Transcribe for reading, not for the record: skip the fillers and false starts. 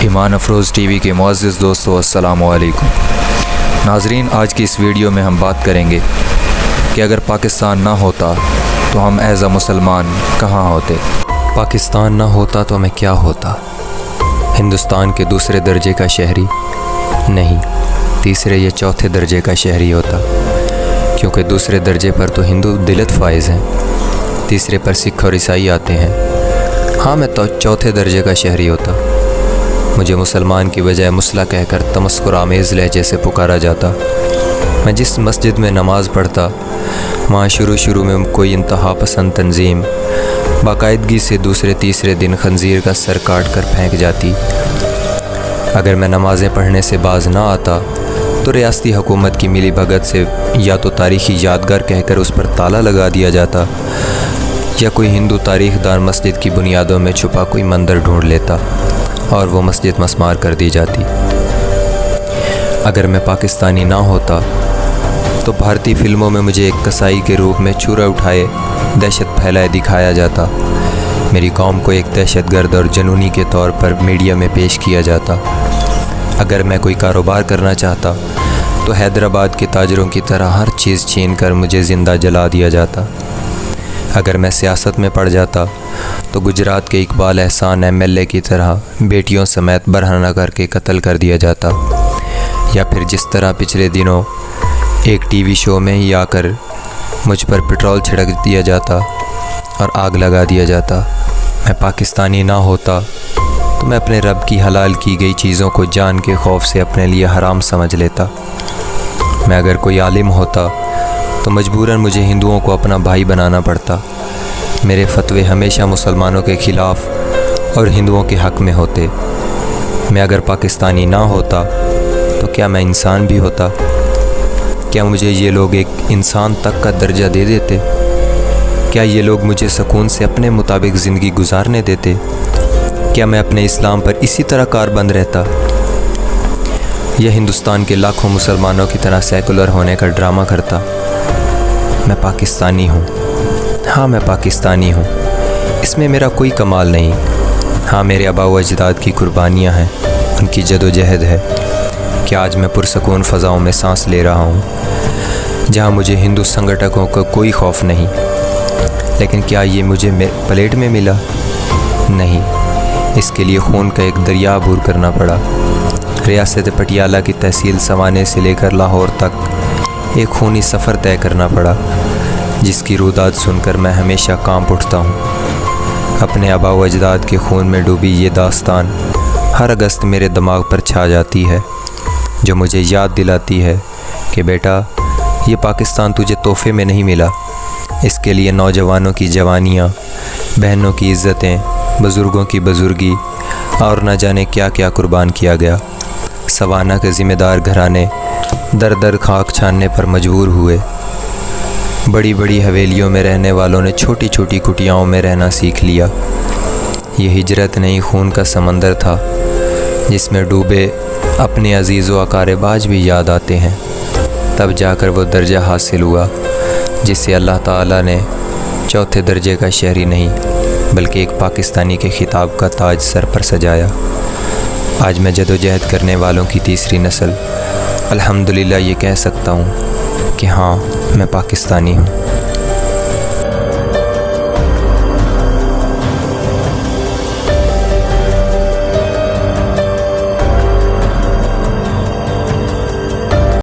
ایمان افروز T V کے معزز دوستو السلام علیکم۔ ناظرین، آج کی اس ویڈیو میں ہم بات کریں گے کہ اگر پاکستان نہ ہوتا تو ہم ایز اے مسلمان کہاں ہوتے۔ پاکستان نہ ہوتا تو ہمیں کیا ہوتا؟ ہندوستان کے دوسرے درجے کا شہری؟ نہیں، تیسرے یا چوتھے درجے کا شہری ہوتا، کیونکہ دوسرے درجے پر تو ہندو دلت فائز ہیں، تیسرے پر سکھ اور عیسائی آتے ہیں۔ ہاں، میں تو چوتھے درجے کا شہری ہوتا۔ مجھے مسلمان کی بجائے مسلح کہہ کر تمسخر آمیز لہجے سے پکارا جاتا۔ میں جس مسجد میں نماز پڑھتا، وہاں شروع میں کوئی انتہا پسند تنظیم باقاعدگی سے دوسرے تیسرے دن خنزیر کا سر کاٹ کر پھینک جاتی۔ اگر میں نمازیں پڑھنے سے باز نہ آتا تو ریاستی حکومت کی ملی بھگت سے یا تو تاریخی یادگار کہہ کر اس پر تالا لگا دیا جاتا، یا کوئی ہندو تاریخ دان مسجد کی بنیادوں میں چھپا کوئی مندر ڈھونڈ لیتا اور وہ مسجد مسمار کر دی جاتی۔ اگر میں پاکستانی نہ ہوتا تو بھارتی فلموں میں مجھے ایک کسائی کے روپ میں چھرا اٹھائے دہشت پھیلائے دکھایا جاتا۔ میری قوم کو ایک دہشت گرد اور جنونی کے طور پر میڈیا میں پیش کیا جاتا۔ اگر میں کوئی کاروبار کرنا چاہتا تو حیدرآباد کے تاجروں کی طرح ہر چیز چھین کر مجھے زندہ جلا دیا جاتا۔ اگر میں سیاست میں پڑ جاتا تو گجرات کے اقبال احسان MLA کی طرح بیٹیوں سمیت برہنہ کر کے قتل کر دیا جاتا، یا پھر جس طرح پچھلے دنوں ایک ٹی وی شو میں ہی آ کر مجھ پر پٹرول چھڑک دیا جاتا اور آگ لگا دیا جاتا۔ میں پاکستانی نہ ہوتا تو میں اپنے رب کی حلال کی گئی چیزوں کو جان کے خوف سے اپنے لیے حرام سمجھ لیتا۔ میں اگر کوئی عالم ہوتا تو مجبوراً مجھے ہندوؤں کو اپنا بھائی بنانا پڑتا۔ میرے فتوے ہمیشہ مسلمانوں کے خلاف اور ہندوؤں کے حق میں ہوتے۔ میں اگر پاکستانی نہ ہوتا تو کیا میں انسان بھی ہوتا؟ کیا مجھے یہ لوگ ایک انسان تک کا درجہ دے دیتے؟ کیا یہ لوگ مجھے سکون سے اپنے مطابق زندگی گزارنے دیتے؟ کیا میں اپنے اسلام پر اسی طرح کاربند رہتا، یا ہندوستان کے لاکھوں مسلمانوں کی طرح سیکولر ہونے کا ڈرامہ کرتا؟ میں پاکستانی ہوں۔ ہاں، میں پاکستانی ہوں۔ اس میں میرا کوئی کمال نہیں۔ ہاں، میرے آباء و اجداد کی قربانیاں ہیں، ان کی جد و جہد ہے کہ آج میں پرسکون فضاؤں میں سانس لے رہا ہوں، جہاں مجھے ہندو سنگھٹکوں کا کوئی خوف نہیں۔ لیکن کیا یہ مجھے پلیٹ میں ملا؟ نہیں، اس کے لیے خون کا ایک دریا عبور کرنا پڑا۔ ریاست پٹیالہ کی تحصیل سوانے سے لے کر لاہور تک ایک خونی سفر طے کرنا پڑا، جس کی روداد سن کر میں ہمیشہ کانپ اٹھتا ہوں۔ اپنے آباء و اجداد کے خون میں ڈوبی یہ داستان ہر اگست میرے دماغ پر چھا جاتی ہے، جو مجھے یاد دلاتی ہے کہ بیٹا، یہ پاکستان تجھے تحفے میں نہیں ملا، اس کے لیے نوجوانوں کی جوانیاں، بہنوں کی عزتیں، بزرگوں کی بزرگی اور نہ جانے کیا کیا قربان کیا گیا۔ سوانہ کے ذمہ دار گھرانے در در خاک چھاننے پر مجبور ہوئے۔ بڑی بڑی حویلیوں میں رہنے والوں نے چھوٹی چھوٹی کٹیاؤں میں رہنا سیکھ لیا۔ یہ ہجرت نہیں، خون کا سمندر تھا، جس میں ڈوبے اپنے عزیز و اقارب آج بھی یاد آتے ہیں۔ تب جا کر وہ درجہ حاصل ہوا جس سے اللہ تعالیٰ نے چوتھے درجے کا شہری نہیں بلکہ ایک پاکستانی کے خطاب کا تاج سر پر سجایا۔ آج میں جد و جہد کرنے والوں کی تیسری نسل الحمدللہ یہ کہہ سکتا ہوں کہ ہاں، میں پاکستانی ہوں۔